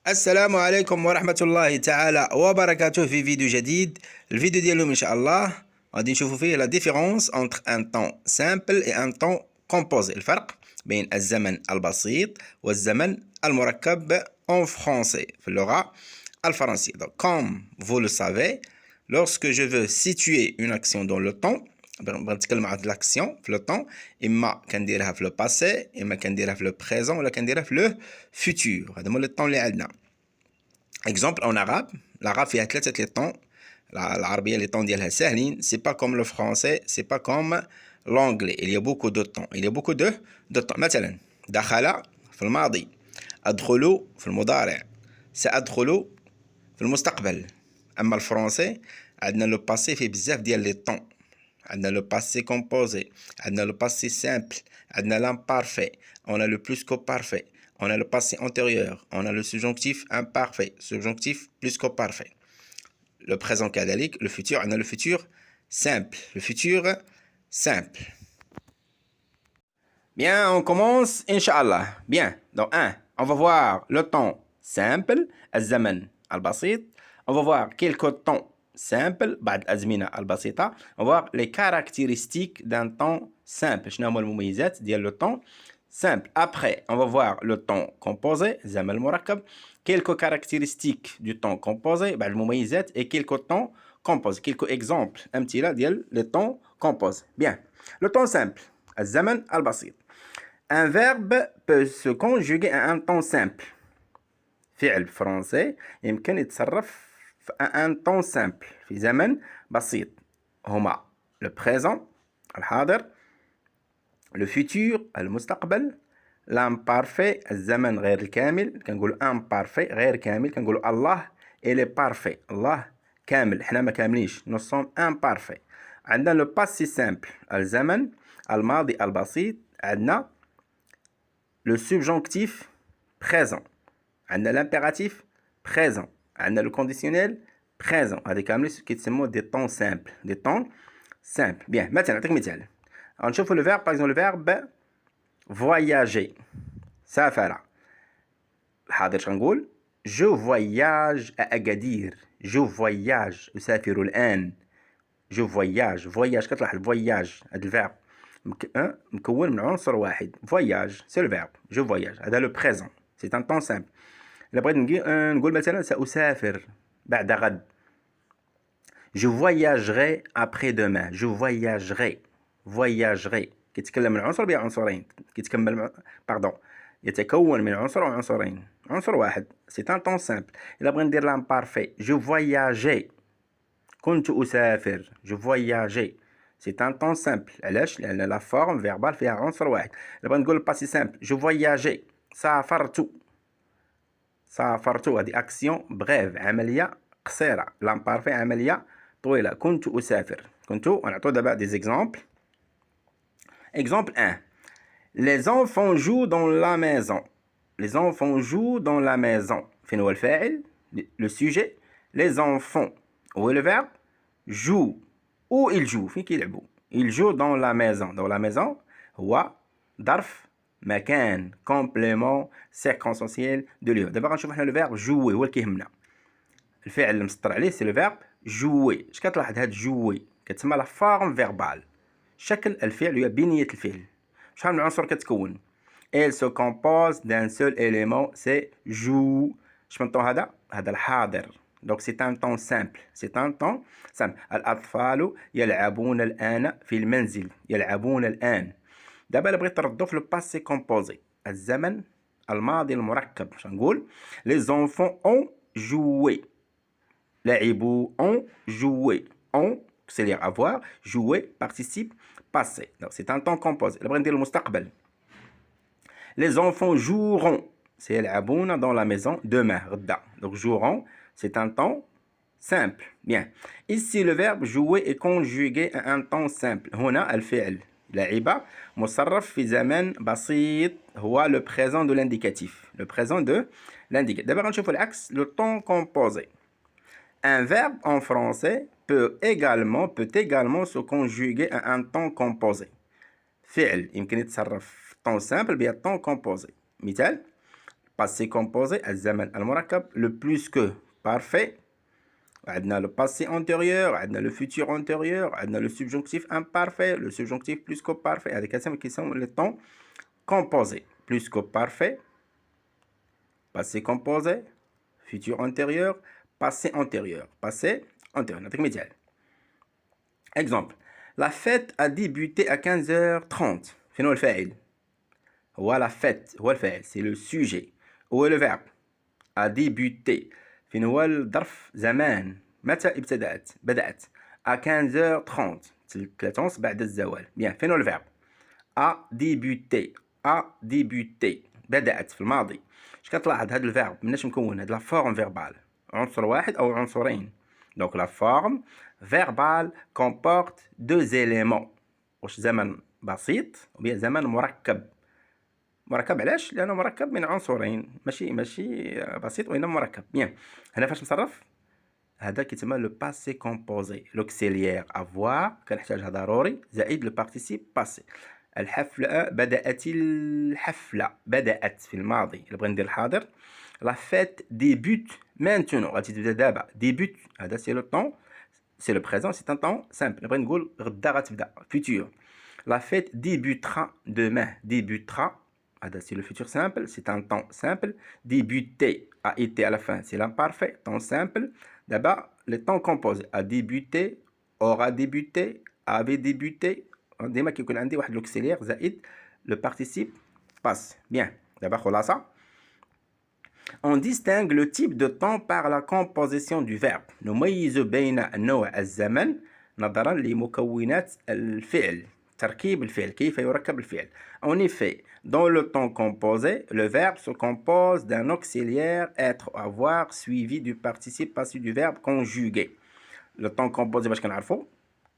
السلام عليكم ورحمة الله تعالى وبركاته في فيديو جديد. الفيديو ديال اليوم إن شاء الله غادي نشوفوا فيه لا ديفيرونس انتر ان طون سامبل اي ان طون كومبوزي، الفرق بين الزمن البسيط والزمن المركب en français في اللغة الفرنسية. Donc comme vous le savez, lorsque je veux situer une action dans le temps بنتكلم على l'action في le temps، إما كنديرها في le passé، إما كنديرها في le présent، ولا كنديرها في le futur. هذا هو لي طون اللي عندنا. Exemple en arabe, l'arabe فيها ثلاثة لي طون. العربية لي طون ديالها ساهلين. C'est pas comme le français, c'est pas comme l'anglais. Il y a beaucoup de temps. Il y a beaucoup de temps. مثلا دخل في الماضي، أدخل في المضارع، سأدخل في المستقبل. أما الفرنسي عندنا لو باسي فيه بزاف ديال لي طون. عندنا لو باسي كومبوزي، عندنا لو باسي سامبل، عندنا l'imparfait، on a le plus qu'au parfait، on a le passé antérieur، on a le subjonctif imparfait، subjonctif plus qu'au parfait. Le présent كذلك. Le futur, on a le futur simple. Le futur simple. Bien, on commence, Inch'Allah. Bien, donc 1, on va voir le temps simple, الزمن البسيط. On va voir quelques temps simple بعد الأزمنة البسيطة. On va voir les caractéristiques d'un temps simple. شنو هما المميزات ديال le temps simple. Après, on va voir le temps composé, الزمن المركب. Quelques caractéristiques du temps composé بعد المميزات et quelques temps composés. Quelques exemples أمثلة ديال les temps composés. Bien. Le temps simple, الزمن البسيط. Un verbe peut se conjuguer à un temps simple. فعل فرنسي يمكن يتصرف في un temps simple في زمن بسيط. هما le présent الحاضر، le futur المستقبل، l'imparfait الزمن غير الكامل، كنقولوا imparfait غير كامل، كنقولوا الله il est parfait، الله كامل، حنا ما كاملينش، nous sommes imparfaits. عندنا le passé simple الزمن الماضي البسيط، عندنا le subjonctif présent، عندنا l'impératif présent، عندنا le conditionnel présent. هذه كاملين كيتسموا des temps simples، des temps simples. Bien, مثلا نعطيك مثال. غنشوفوا le verbe par exemple le verbe voyager، سافر. الحاضر شغنقول je voyage à Agadir، je voyage أسافر الآن، je voyage. voyage كتلاحظ voyage هذا الفيرب مكون من عنصر واحد. voyage c'est le verbe je voyage. هذا le présent c'est un temps simple. إلا بغيت نقول مثلا سأسافر بعد غد، je voyagerai après-demain، je voyagerai. voyagerai كيتكلم من عنصر بها عنصرين، كيتكمل باردون يتكون من عنصر وعنصرين، عنصر واحد. c'est un temps simple. إلا بغيت ندير l'imparfait je voyageais، كنت أسافر je voyageais. c'est un temps simple. علاش؟ لأن لا فورم فيربال فيها عنصر واحد. إلا بغيت نقول الباسي simple je voyageais، سافرت. سافرت هذه أكسيون بغيف، عملية قصيرة. l'imparfait عملية طويلة. كنت أسافر. كنت. ونعطو دابا des exemples. Exemple 1. Les enfants jouent dans la maison. Les enfants jouent dans la maison. فين هو الفاعل؟ le sujet. Les enfants. où est le verbe؟ jouent. où ils jouent؟ فين كيلعبوا؟ ils jouent dans la maison. dans la maison هو ظرف مكان، complément circonstanciel de lieu. دابا غنشوف حنا le verbe jouer هو اللي كيهمنا. الفعل اللي مسطر عليه c'est le verbe jouer. اش كتلاحظ هاد jouer كتسمى لا فورم فيربال، شكل الفعل هي بنية الفعل. شحال من عنصر كتكون؟ elle se compose d'un seul élément c'est joue. اش من طون هذا؟ هذا الحاضر. donc c'est un temps simple. c'est un temps simple. الأطفال يلعبون الآن في المنزل. يلعبون الآن. دابا إلا بغيت تردو في لو باسي كومبوزي الزمن الماضي المركب اش نقول؟ les enfants ont joué. لعبوا ont joué. ont c'est dire avoir. jouer participe passé. donc c'est un temps composé. إلا بغيت ندير المستقبل les enfants joueront. c'est يلعبون dans la maison demain غدا. donc joueront c'est un temps simple. bien. ici le verbe jouer est conjugué à un temps simple. هنا الفعل لعب مصرف في زمن بسيط هو le présent de l'indicatif. le présent de l'indicatif. دابا غنشوفوا العكس le temps composé. un verbe en français peut également se conjuguer à un temps composé. فعل يمكن يتصرف في temps simple بها temps composé. مثال passé composé الزمن المركب le plus que parfait. عندنا le passé antérieur, عندنا le futur antérieur, عندنا le subjonctif imparfait, le subjonctif plus que parfait. هذه كاسم qui sont les temps composés. Plus que parfait, passé composé, futur antérieur, passé antérieur. Passé antérieur. نعطيك مثال. Exemple. La fête a débuté à 15h30. فين هو الفاعل؟ هو la fête هو الفاعل. C'est le sujet. Où est le verbe؟ a débuté. فين هو الظرف زمان؟ متى ابتدأت؟ بدأت. à 15h30. 3 بعد الزوال. Bien. فين هو الفيرب؟ a débuté. a débuté. بدأت في الماضي. اش كتلاحظ هذا الفيرب مناش مكون؟ هاد لا فورم فيربال. عنصر واحد أو عنصرين. Donc la forme verbale comporte deux éléments. واش زمن بسيط ou bien زمن مركب. مركب علاش؟ لأنه مركب من عنصرين ماشي بسيط وإنما مركب. بيان هنا فاش نصرف هذا كيتسمى لو باسي كومبوزي. لوكسيليير افوار كنحتاجها ضروري زائد لو بارتيسيب باسي. الحفلة بدأت الحفلة بدأت في الماضي. إلا بغينا ندير الحاضر لا فيت ديبوت مانتونو غادي تبدا دابا. ديبوت هذا سي لو طون سي لو بريزون سي ان طون سامبل. نبغي نقول غدا غتبدا فيتور. لا فيت ديبوترا دومان. ديبوترا هذا c'est le futur simple, c'est un temps simple. Débuter a été à la fin, c'est l'imparfait, temps simple. D'abord, le temps composé a débuté, aura débuté, avait débuté. ديما كيكون عندي واحد l'auxiliaire زائد le participe passe. Bien, d'abord خلاصة. On distingue le type de temps par la composition du verbe. نميز بين النوع الزمن نظرا لمكونات الفعل. تركيب الفعل كيف يركب الفعل. En effet, dans le temps composé, le verbe se compose d'un auxiliaire être ou avoir suivi du participe passé du verbe conjugué. Le temps composé باش كنعرفو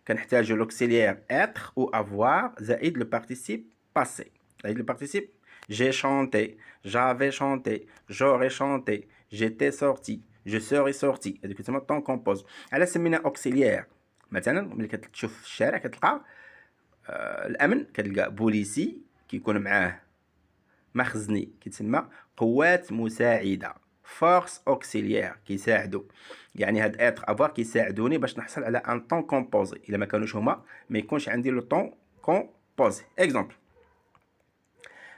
كنحتاجو l'auxiliaire être ou avoir زائد le participe passé. زائد le participe j'ai chanté, j'avais chanté, j'aurais chanté, j'étais sorti, je serais sorti. هذوك تسمى temps composé. على سمينا auxiliaire. مثلا ملي كتشوف في الشارع كتلقى الامن كتلقى بوليسي كيكون معاه مخزني كيتسمى قوات مساعده. فورس اوكسيليير كيساعدوا. يعني هاد اتر افوار كيساعدوني باش نحصل على ان طون كومبوزي. الا ما كانوش هما ما يكونش عندي لو طون كومبوزي. اكزومبل.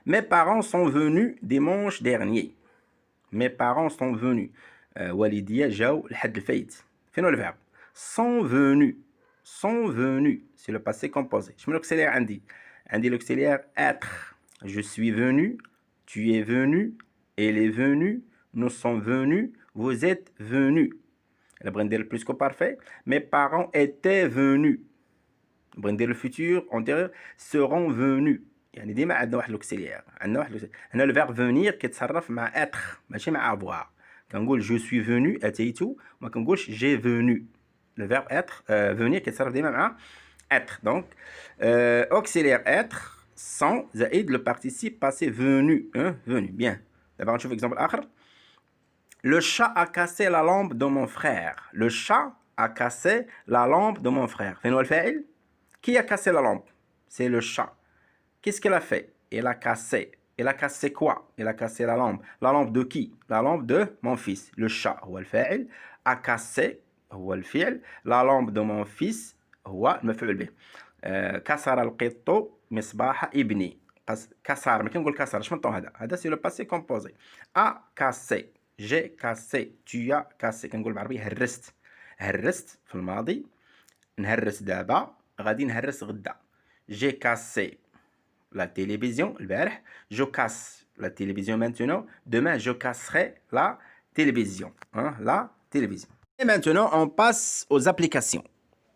Mes parents sont venus dimanche dernier. Mes parents sont venus. والديا جاو الحد الفايت. فين هو الفيرب؟ sont venus. Sont venus, c'est le passé composé. Je mets l'auxiliaire عندي. عندي l'auxiliaire être. Je suis venu, tu es venu, elle est venue, nous sommes venus, vous êtes venus. Elle va dire le plus que parfait. Mes parents étaient venus. Elle va dire le futur antérieur seront venus. يعني ديما عندنا واحد l'auxiliaire. عندنا واحد هنا le verbe venir كيتصرف مع être ماشي مع avoir. كنقول je suis venu أتيت وما كنقولش j'ai venu. Le verbe être, venir كيتصرف ديما مع être. Donc, auxiliaire être sans زائد le participe passé venu. Hein, venu. Bien. D'abord, نشوف exemple آخر. Le chat a cassé la lampe de mon frère. Le chat a cassé la lampe de mon frère. فين هو الفاعل؟ Qui a cassé la lampe? C'est le chat. Qu'est-ce qu'elle a fait? Elle a cassé. Elle a cassé quoi? Elle a cassé la lampe. La lampe de qui? La lampe de mon fils. Le chat هو الفاعل. A cassé هو الفعل. لا لامب دو مون فيس هو المفعول به. كسر القط مصباح ابني. كسر ما كنقول كسر شمن طون هذا سي لو باسي كومبوزي. ا كاسي جي كاسي tu as كاسي كنقول بالعربيه هرست. هرست في الماضي نهرس دابا غادي نهرس غدا. جي كاسي لا تيليفزيون البارح. جو كاس لا تيليفزيون مانتونو. Demain je casserai la télévision. La télévision. Et maintenant, on passe aux applications.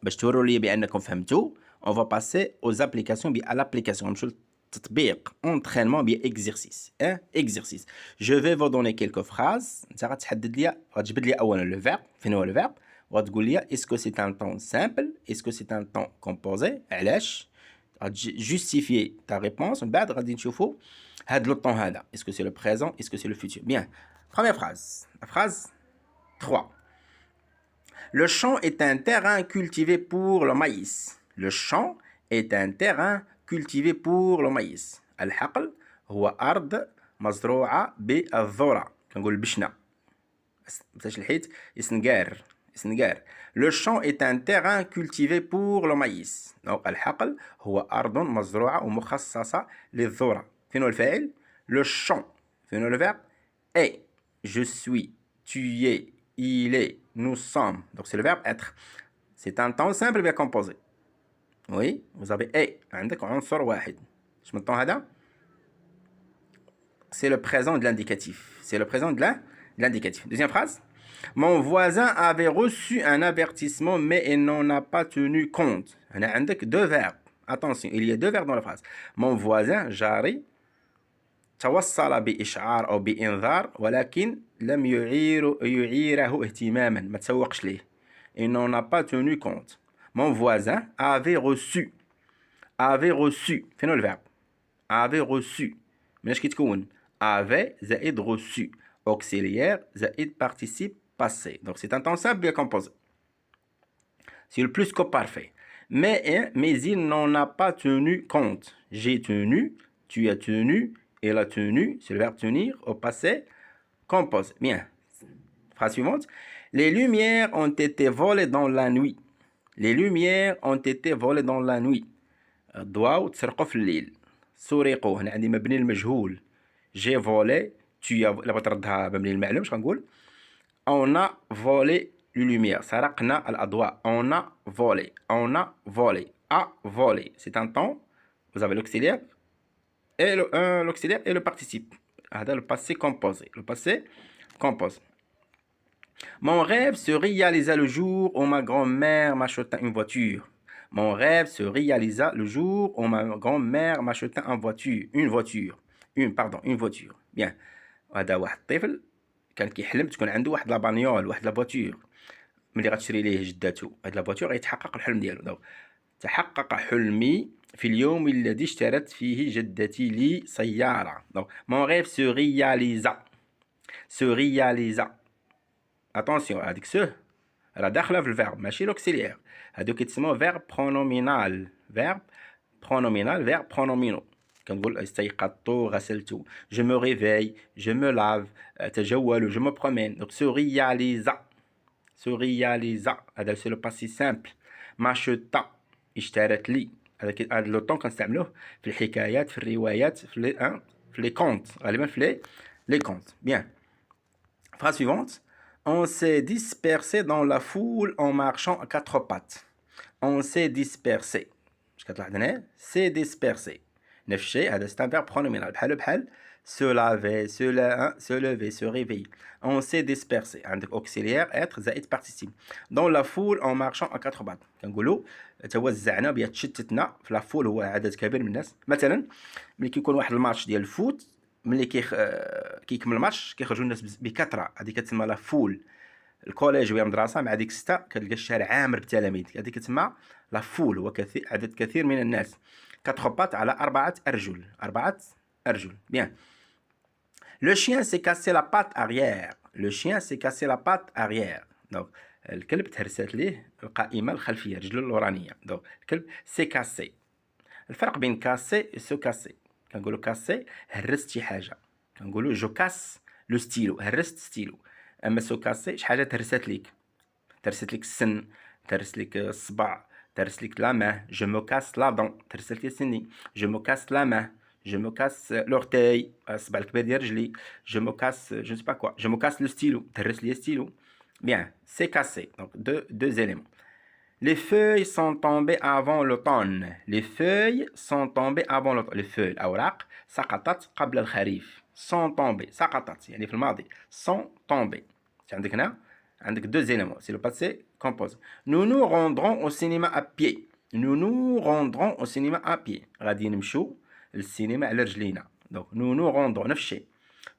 باش توروا لي بأنكم فهمتوا. On va passer aux applications à l'application. نمشيو للتطبيق. Entraînement bien exercice. Exercice. Je vais vous donner quelques phrases. انت غتحدد لي غتجبد لي اولا le verbe. فين هو le verbe. وغتقول لي est-ce que c'est un temps simple, est-ce que c'est un temps composé. علاش. Justifier ta réponse. من بعد غادي نشوفوا هاد لو طون هذا. Est-ce que c'est le présent, est-ce que c'est le futur. Bien. Première phrase. La phrase 3. Le champ est un terrain cultivé pour le maïs. Le champ est un terrain cultivé pour le maïs. الحقل هو أرض مزروعة بالذرة كنقول البشنة باش الحيت يسنقار يسنقار. لو شون est un terrain cultivé pour le maïs. دونك الحقل هو أرض مزروعة ومخصصة للذرة. فين هو الفاعل؟ لو شون. فين هو الفعل؟ est. Je suis. Tu es. Il est. Nous sommes. Donc c'est le verbe être. C'est un temps simple bien composé. Oui, vous avez est. عندك عنصر واحد. شنو الطون هذا؟ C'est le présent de l'indicatif. C'est le présent de l'indicatif. Deuxième phrase. Mon voisin avait reçu un avertissement, mais il n'en a pas tenu compte. On a deux verbes. Attention, il y a deux verbes dans la phrase. Mon voisin, جاري, توصل بإشعار أو بإنذار, ولكن لم يعيره اهتماما. ما تسوقش ليه. Il n'en a pas tenu compte. Mon voisin avait reçu. Avait reçu. فين هو الverbe? Avait reçu. مناش كيتكون؟ avait زائد reçu. Auxiliaire زائد participe passé. Donc c'est un temps simple bien composé. C'est le plus que parfait. Mais il n'en a pas tenu compte. J'ai tenu, tu as tenu, elle a tenu. C'est le verbe tenir au passé composé. Bien. Phrase suivante. Les lumières ont été volées dans la nuit. Les lumières ont été volées dans la nuit. ضواو تسرقوا في الليل. سرقوا هنا عندي مبني المجهول. J'ai volé. Tu as لابد تردها مبني المعلوم. شنو نقول؟ On a volé les lumières. سرقنا الأضواء. On a volé. On a volé. A volé. C'est un temps. Vous avez l'auxiliaire et l'auxiliaire et le participe. هذا le passé composé. Le passé composé. Mon rêve se réalisa le jour où ma grand-mère m'acheta une voiture. Mon rêve se réalisa le jour où ma grand-mère m'acheta une voiture. Une voiture. Bien. هذا واحد الطفل كان كيحلم تكون عنده واحد لابانيول واحد لافواتور ملي غتشري ليه جداتو هاد لافواتور غيتحقق الحلم ديالو. دونك تحقق حلمي في اليوم الذي اشترت فيه جدتي لي سيارة. دونك mon rêve se réalisa. Se réalisa. Attention هذيك سو راه داخله في الفيرب ماشي لوكسيليير. هادو كيتسموا فيرب برونومينال. فيرب برونومينال فيرب برونومينو. كنقول استيقظت غسلت. Je me réveille, je me lave, تجول, je me promène. Donc se réalisa. Se réalisa. هذا c'est le passé simple. m'acheta اشترت لي. هذا لو طون كنستعملوه في الحكايات في الروايات في les contes غالبا في les contes. Bien. Phrase suivante. On s'est dispersé dans la foule en marchant à quatre pattes. On s'est dispersé. اش كتلاحظ هنا؟ s'est dispersé. نفس الشيء هذا c'est un verbe pronominal بحال se laver, se lever, se réveiller. On s'est dispersé. عندك auxiliaire être زائد participe. Dans la foule en marchant à quatre pattes. كنقولوا توزعنا بيا تشتتنا في لا فول. هو عدد كبير من الناس. مثلا ملي كيكون واحد الماتش ديال الفوت ملي كيكمل الماتش كيخرجوا الناس بكثره. هذه كتسمى لا فول. الكوليج ولا المدرسه مع ديك السته كتلقى الشارع عامر بالتلاميذ. هذه كتسمى لا فول. هو عدد كثير من الناس. quatre pattes على أربعة أرجل. أربعة أرجل. Bien. Le chien s'est cassé la patte arrière. Le chien s'est cassé la patte arrière. Donc الكلب تهرست ليه القائمة الخلفية رجله الورانية. Donc الكلب s'est cassé. الفرق بين كاسي و سو كاسي. كنقولوا كاسي هرست شي حاجة. كنقولوا جو كاس لو ستيلو. هرست ستيلو. أما سو كاسي شي حاجة تهرست ليك. تهرست ليك السن. تهرست ليك الصبع. تهرست ليك لا ماه. جو مو كاس لا دون. تهرست لي سني. جو مو كاس لا ماه. Je me casse l'orteil. الصبع الكبير ديال رجلي. Je me casse je ne sais pas quoi. Je me casse le stylo. تهرس لي ستيلو. Bien, c'est cassé. Donc deux éléments. Les feuilles sont tombées avant l'automne. Les feuilles sont tombées avant l'automne. Les feuilles الأوراق سقطت قبل الخريف. sont tombées. سقطت يعني في الماضي. sont tombées. عندك هنا عندك deux éléments. C'est le passé composé. Nous nous rendrons au cinéma à pied. Nous nous rendrons au cinéma à pied. غادي نمشوا السينما على رجلينا. Donc nous nous rendrons. نفس الشيء.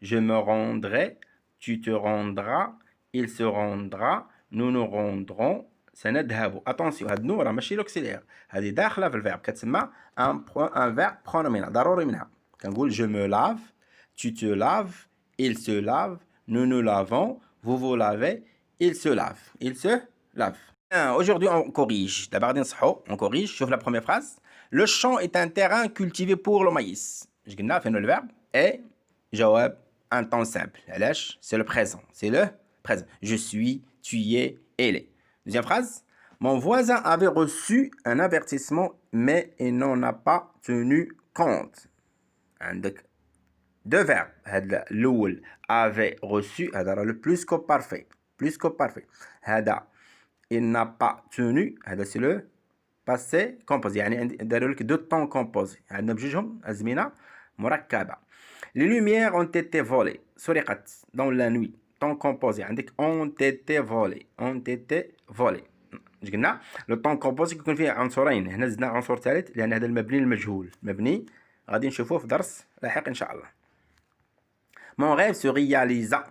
Je me rendrai. Tu te rendras. Il se rendra. Nous nous rendrons. سنذهب. attention هاد نو راه ماشي لوكسيليير. هذه داخله في الفيرب كتسمى un verbe pronominal. ضروري منها. كنقول je me lave. Tu te laves. Il se lave. Nous nous lavons. Vous vous lavez. Il se lave. Il se lave. Aujourd'hui on corrige. d'abord on corrige. شوف la première phrase. Le champ est un terrain cultivé pour le maïs. اش قلنا فين الفيرب؟ et جواب un temps simple. علاش؟ c'est le présent. C'est le présent. Je suis, tu y es, elle est. Deuxième phrase. Mon voisin avait reçu un avertissement, mais il n'en a pas tenu compte. عندك deux verbes. هذا الأول avait reçu هذا راه le plus que parfait. Plus que parfait. هذا il n'a pas tenu هذا c'est le passé composé. يعني داروا لك deux temps composés. عندنا بجوجهم أزمنة مركبة. Les lumières ont été volées. سرقت dans la nuit. Temps composé. عندك ont été volées. Ont été volées. قلنا لو طون كومبوزي كيكون فيه عنصرين. هنا زدنا عنصر ثالث لأن هذا المبني المجهول. مبني غادي نشوفوه في درس لاحق إن شاء الله. Mon rêve se réalisa.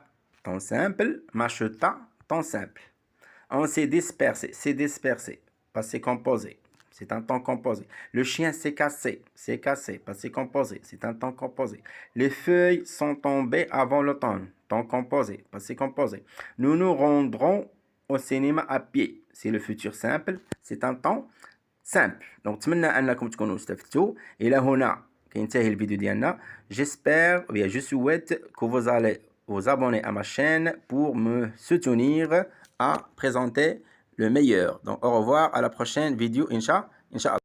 Temps simple. M'acheta. Temps simple. On s'est dispersé. C'est dispersé. Passé composé. C'est un temps composé. Le chien s'est cassé. C'est cassé. Passé composé. C'est un temps composé. Les feuilles sont tombées avant l'automne. Temps composé. Passé composé. Nous nous rendrons au cinéma à pied. C'est le futur simple. C'est un temps simple. Donc, نتمنى أنكم تكونوا استفدتوا. إلى هنا كينتهي الفيديو ديالنا. J'espère, ou bien je souhaite que vous allez vous abonner à ma chaîne pour me soutenir à présenter le meilleur. Donc, au revoir, à la prochaine vidéo, Inch'Allah.